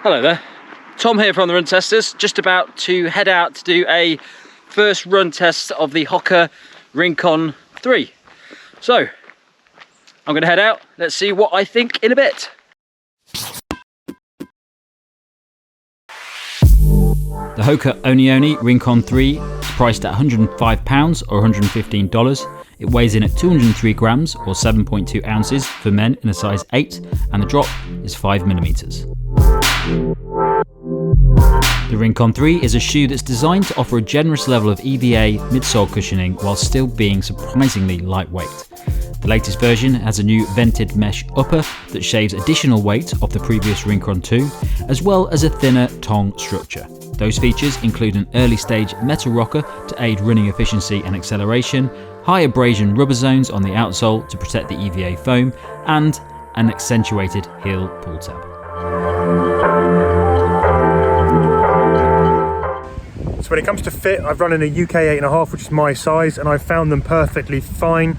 Hello there, Tom here from the Run Testers, just about to head out to do a first run test of the Hoka Rincon 3. So, I'm going to head out, let's see what I think in a bit. The Hoka One One Rincon 3 is priced at £105 or $115. It weighs in at 203 grams or 7.2 ounces for men in a size 8, and the drop is 5mm. The Rincon 3 is a shoe that's designed to offer a generous level of EVA midsole cushioning while still being surprisingly lightweight. The latest version has a new vented mesh upper that shaves additional weight off the previous Rincon 2, as well as a thinner tongue structure. Those features include an early stage metal rocker to aid running efficiency and acceleration, high abrasion rubber zones on the outsole to protect the EVA foam, and an accentuated heel pull tab. So when it comes to fit, I've run in a UK 8.5, which is my size, and I've found them perfectly fine.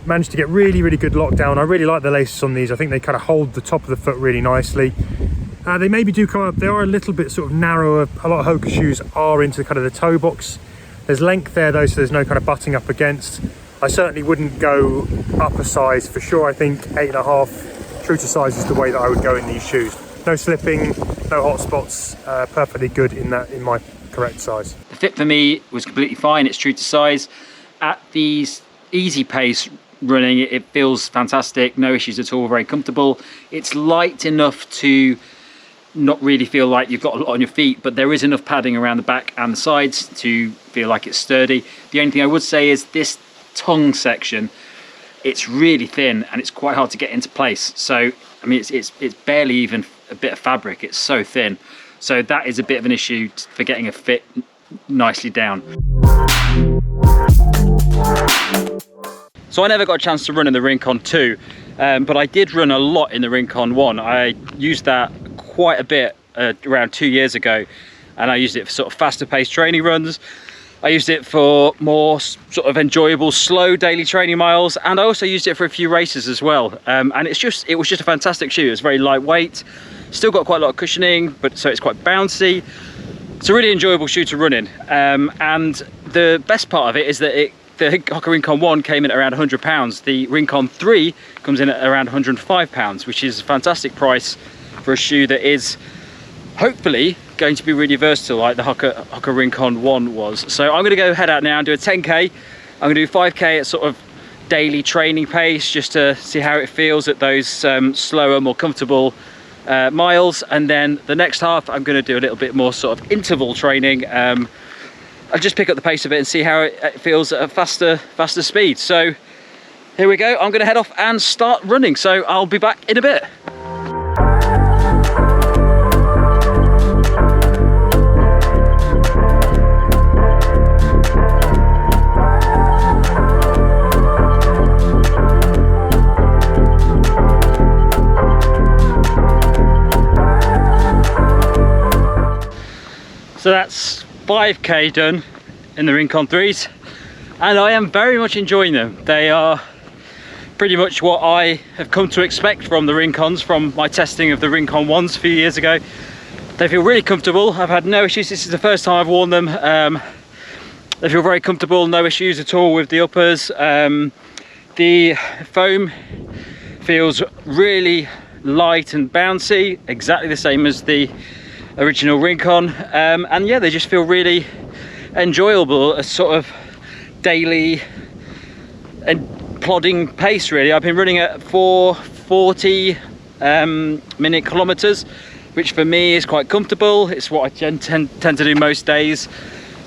Managed to get really good lockdown. I really like the laces on these. I think they kind of hold the top of the foot really nicely. They maybe do come up, they are a little bit sort of narrower. A lot of Hoka shoes are into kind of the toe box. There's length there though, so there's no kind of butting up against. I certainly wouldn't go up a size for sure. I think 8.5, true to size, is the way that I would go in these shoes. No slipping, no hot spots, perfectly good in my correct size. The fit for me was completely fine, it's true to size. At these easy pace running, it feels fantastic, no issues at all, very comfortable. It's light enough to not really feel like you've got a lot on your feet, but there is enough padding around the back and the sides to feel like it's sturdy. The only thing I would say is this tongue section, it's really thin and it's quite hard to get into place. So I mean, it's barely even a bit of fabric, it's so thin. So that is a bit of an issue for getting a fit nicely down. So I never got a chance to run in the Rincon 2, but I did run a lot in the Rincon 1. I used that quite a bit around 2 years ago, and I used it for sort of faster paced training runs. I used it for more sort of enjoyable slow daily training miles, and I also used it for a few races as well. And it was just a fantastic shoe. It was very lightweight, still got quite a lot of cushioning, but so it's quite bouncy. It's a really enjoyable shoe to run in, and the best part of it is that the Hoka Rincon 1 came in at around £100. The Rincon 3 comes in at around £105, which is a fantastic price for a shoe that is hopefully going to be really versatile like the Hoka Rincon 1 was. So I'm going to go head out now and do a 10k. I'm going to do 5k at sort of daily training pace just to see how it feels at those slower, more comfortable miles, and then the next half I'm going to do a little bit more sort of interval training. I'll just pick up the pace of it and see how it feels at a faster speed. So here we go, I'm going to head off and start running, so I'll be back in a bit. So that's 5k done in the Rincon 3s, and I am very much enjoying them. They are pretty much what I have come to expect from the Rincons from my testing of the Rincon 1s a few years ago. They feel really comfortable. I've had no issues. This is the first time I've worn them. They feel very comfortable, no issues at all with the uppers. The foam feels really light and bouncy, exactly the same as the original Rincon, and yeah, they just feel really enjoyable, a sort of daily and plodding pace really. I've been running at 440 minute kilometers, which for me is quite comfortable. It's what I tend to do most days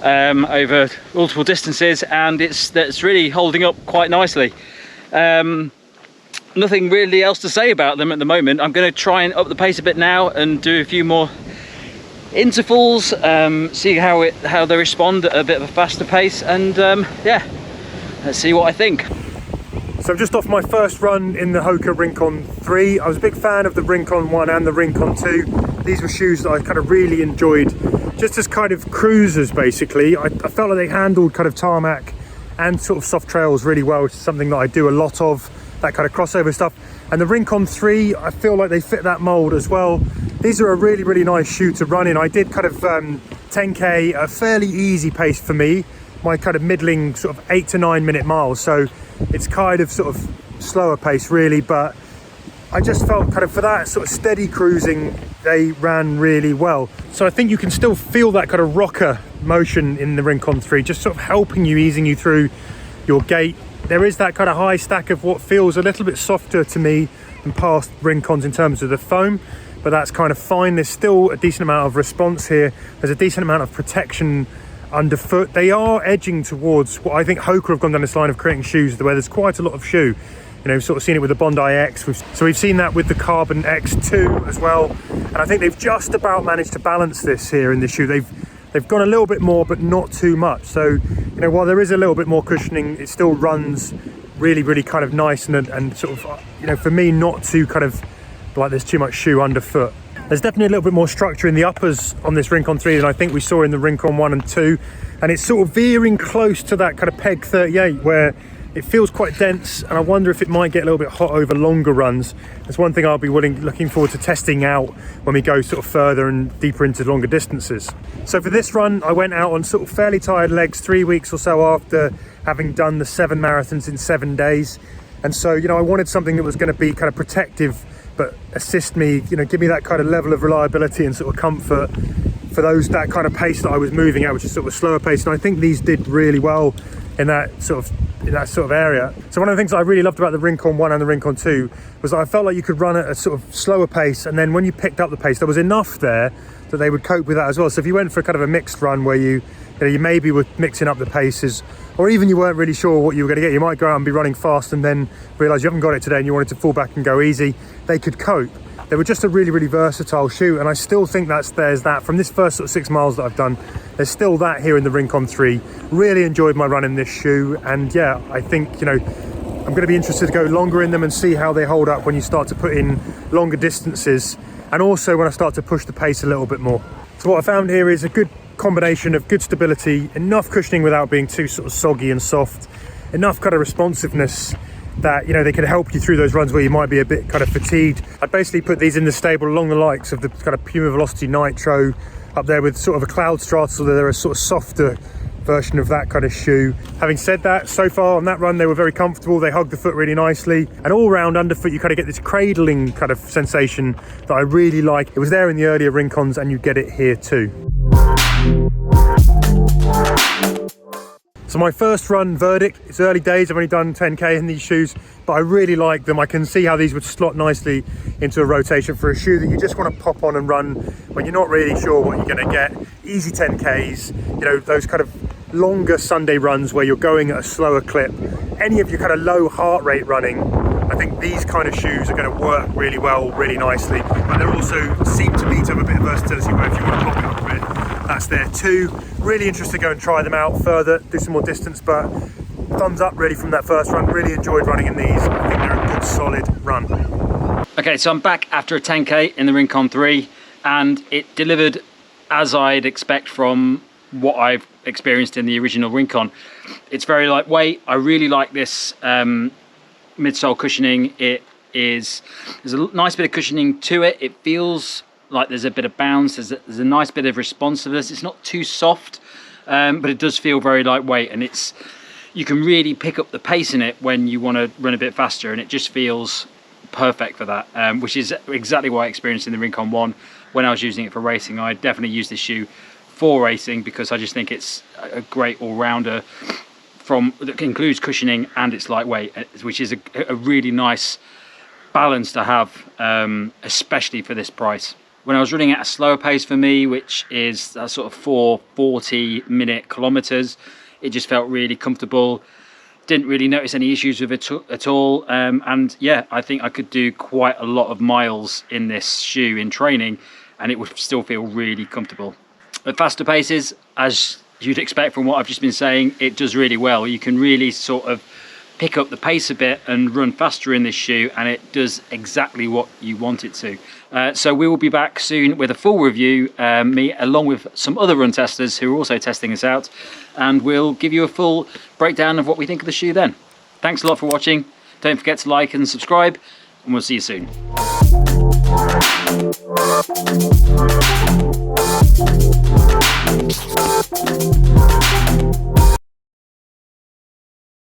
over multiple distances, and it's really holding up quite nicely. Nothing really else to say about them at the moment. I'm going to try and up the pace a bit now and do a few more intervals, see how they respond at a bit of a faster pace, and yeah, let's see what I think. So I'm just off my first run in the Hoka Rincon 3. I was a big fan of the Rincon 1 and the Rincon 2. These were shoes that I kind of really enjoyed just as kind of cruisers basically. I felt like they handled kind of tarmac and sort of soft trails really well, which is something that I do a lot of, that kind of crossover stuff. And the Rincon 3, I feel like they fit that mold as well. These are a really, really nice shoe to run in. I did kind of 10K, a fairly easy pace for me. My kind of middling sort of 8 to 9 minute miles. So it's kind of sort of slower pace really, but I just felt kind of for that sort of steady cruising, they ran really well. So I think you can still feel that kind of rocker motion in the Rincon 3, just sort of helping you, easing you through your gait. There is that kind of high stack of what feels a little bit softer to me than past Rincons in terms of the foam, but that's kind of fine. There's still a decent amount of response here. There's a decent amount of protection underfoot. They are edging towards what I think Hoka have gone down this line of creating shoes where there's quite a lot of shoe. You know, we've sort of seen it with the Bondi X. So we've seen that with the Carbon X2 as well. And I think they've just about managed to balance this here in this shoe. They've gone a little bit more, but not too much. So, you know, while there is a little bit more cushioning, it still runs really, really kind of nice and sort of, you know, for me, not too kind of like there's too much shoe underfoot. There's definitely a little bit more structure in the uppers on this Rincon 3 than I think we saw in the Rincon 1 and 2. And it's sort of veering close to that kind of peg 38 where it feels quite dense, and I wonder if it might get a little bit hot over longer runs. That's one thing I'll be looking forward to testing out when we go sort of further and deeper into longer distances. So for this run, I went out on sort of fairly tired legs 3 weeks or so after having done the 7 marathons in 7 days. And so, you know, I wanted something that was going to be kind of protective, but assist me, you know, give me that kind of level of reliability and sort of comfort for that kind of pace that I was moving at, which is sort of a slower pace. And I think these did really well in that sort of area. So one of the things that I really loved about the Rincon 1 and the Rincon 2 was that I felt like you could run at a sort of slower pace, and then when you picked up the pace, there was enough there that they would cope with that as well. So if you went for kind of a mixed run where you maybe were mixing up the paces, or even you weren't really sure what you were going to get, you might go out and be running fast and then realise you haven't got it today and you wanted to fall back and go easy, they could cope. They were just a really, really versatile shoe, and I still think there's that from this first sort of 6 miles that I've done. There's still that here in the Rincon 3. Really enjoyed my run in this shoe, and yeah, I think, you know, I'm going to be interested to go longer in them and see how they hold up when you start to put in longer distances, and also when I start to push the pace a little bit more. So what I found here is a good combination of good stability, enough cushioning without being too sort of soggy and soft, enough kind of responsiveness that, you know, they can help you through those runs where you might be a bit kind of fatigued. I'd basically put these in the stable along the likes of the kind of Puma Velocity Nitro up there with sort of a Cloud Strata, so they're a sort of softer version of that kind of shoe. Having said that, so far on that run they were very comfortable, they hugged the foot really nicely, and all round underfoot you kind of get this cradling kind of sensation that I really like. It was there in the earlier Rincons and you get it here too. So my first run verdict, it's early days, I've only done 10K in these shoes, but I really like them. I can see how these would slot nicely into a rotation for a shoe that you just want to pop on and run when you're not really sure what you're going to get. Easy 10Ks, you know, those kind of longer Sunday runs where you're going at a slower clip. Any of your kind of low heart rate running, I think these kind of shoes are going to work really well, really nicely. But they also seem to me to have a bit of versatility where if you want to pop it up a bit, that's there too. Really interested to go and try them out further, do some more distance, but thumbs up really from that first run. Really enjoyed running in these. I think they're a good solid run. Okay, so I'm back after a 10K in the Rincon 3, and it delivered as I'd expect from what I've experienced in the original Rincon. It's very lightweight. I really like this midsole cushioning. There's a nice bit of cushioning to it. It feels like there's a bit of bounce, there's a nice bit of responsiveness. It's not too soft, but it does feel very lightweight, and you can really pick up the pace in it when you want to run a bit faster, and it just feels perfect for that, which is exactly what I experienced in the Rincon 1 when I was using it for racing. I definitely use this shoe for racing because I just think it's a great all-rounder that includes cushioning and it's lightweight, which is a really nice balance to have, especially for this price. When I was running at a slower pace for me, which is sort of 4:40 minute kilometers, it just felt really comfortable. Didn't really notice any issues with it at all. And yeah, I think I could do quite a lot of miles in this shoe in training and it would still feel really comfortable. At faster paces, as you'd expect from what I've just been saying, it does really well. You can really sort of pick up the pace a bit and run faster in this shoe, and it does exactly what you want it to. So we will be back soon with a full review, me along with some other run testers who are also testing this out, and we'll give you a full breakdown of what we think of the shoe then. Thanks a lot for watching. Don't forget to like and subscribe, and we'll see you soon.